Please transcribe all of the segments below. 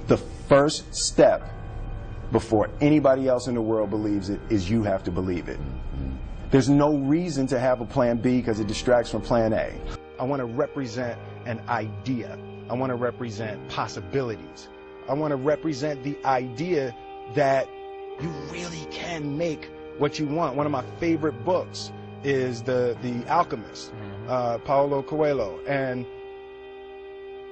The first step before anybody else in the world believes it is you have to believe it. There's no reason to have a plan B because it distracts from plan A. I want to represent an idea. I want to represent possibilities. I want to represent the idea that you really can make what you want. One of my favorite books is The Alchemist, Paulo Coelho, and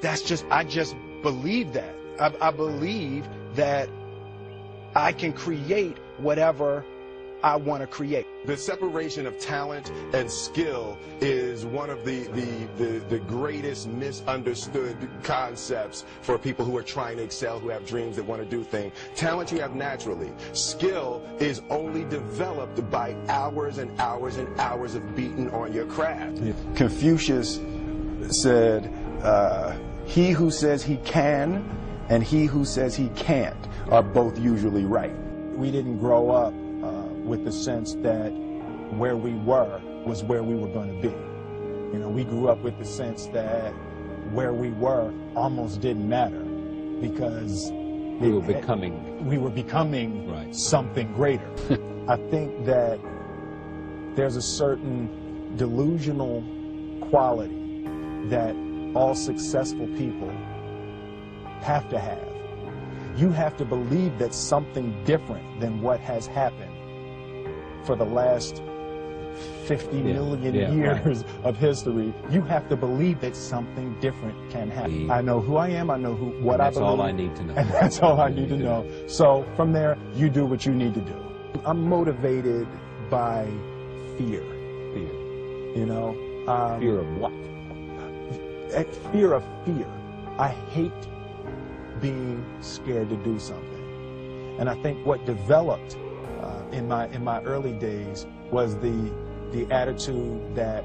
I just believe that. I believe that I can create whatever I want to create. The separation of talent and skill is one of the greatest misunderstood concepts for people who are trying to excel, who have dreams, that want to do things. Talent you have naturally. Skill is only developed by hours and hours and hours of beating on your craft. Confucius said, he who says he can and he who says he can't are both usually right. We didn't grow up with the sense that where we were was where we were going to be. You know, we grew up with the sense that where we were almost didn't matter because we were becoming right. Something greater. I think that there's a certain delusional quality that all successful people have to have. You have to believe that something different than what has happened for the last 50 million years of history. You have to believe that something different can happen. I know who I am, I know what I believe. That's all I need to know. And that's all I need to know. So from there, you do what you need to do. I'm motivated by fear. Fear. You know? Fear of what? Fear of fear. I hate being scared to do something. And I think what developed in my early days was the attitude that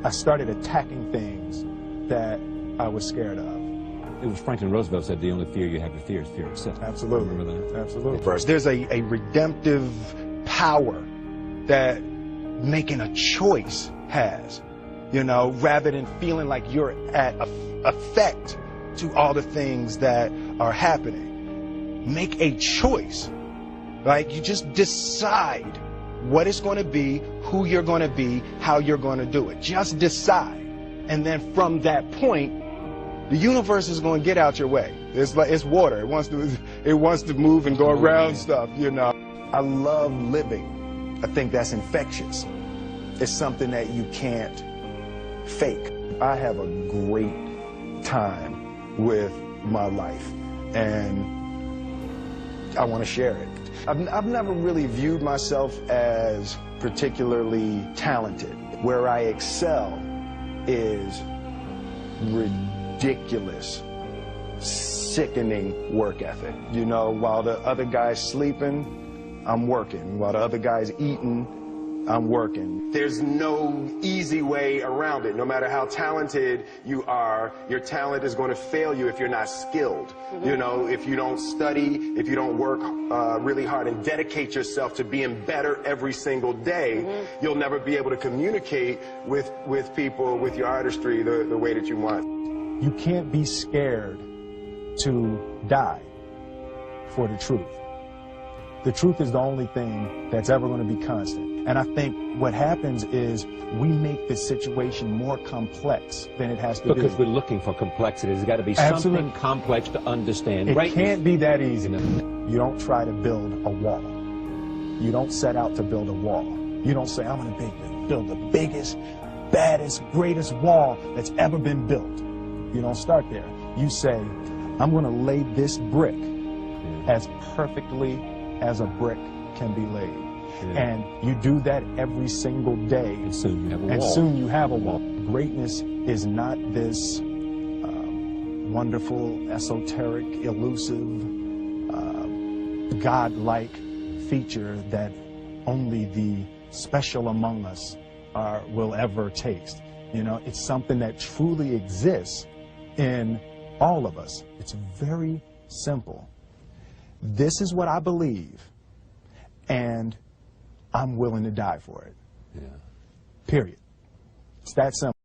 I started attacking things that I was scared of. It was Franklin Roosevelt said the only fear you have to fear is fear itself. Absolutely. Remember that? Absolutely. First, there's a redemptive power that making a choice has, you know, rather than feeling like you're at effect to all the things that are happening. Make a choice. Like, you just decide what it's going to be, who you're going to be, how you're going to do it. Just decide. And then from that point, the universe is going to get out your way. It's water. It wants to move and go around stuff, you know. I love living. I think that's infectious. It's something that you can't fake. I have a great time with my life, and I want to share it. I've never really viewed myself as particularly talented. Where I excel is ridiculous, sickening work ethic. You know, while the other guy's sleeping, I'm working. While the other guy's eating, I'm working. There's no easy way around it. No matter how talented you are, your talent is going to fail you if you're not skilled. You know, if you don't study, if you don't work really hard and dedicate yourself to being better every single day, you'll never be able to communicate with people, with your artistry, the way that you want. You can't be scared to die for the truth. The truth is the only thing that's ever going to be constant. And I think what happens is we make the situation more complex than it has to be. Because we're looking for complexity. There's got to be something complex to understand. It can't be that easy. You don't try to build a wall. You don't set out to build a wall. You don't say, I'm going to build the biggest, baddest, greatest wall that's ever been built. You don't start there. You say, I'm going to lay this brick as perfectly as a brick can be laid. And you do that every single day. And soon you have a wall. And soon you have a wall. Greatness is not this wonderful, esoteric, elusive, God-like feature that only the special among us will ever taste. You know, it's something that truly exists in all of us. It's very simple. This is what I believe, and I'm willing to die for it. Yeah. Period. It's that simple.